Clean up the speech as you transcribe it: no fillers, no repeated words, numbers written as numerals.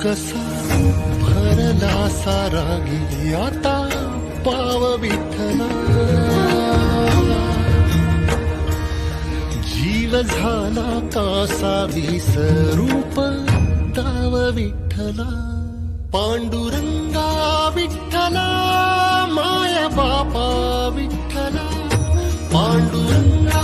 कसा भरला सारा गेली आता पाव विठ्ठला, जीव झाला कासा विसरूप ताव विठ्ठला, पांडुरंगा विठ्ठला माया बापा विठ्ठला, पांडुरंगा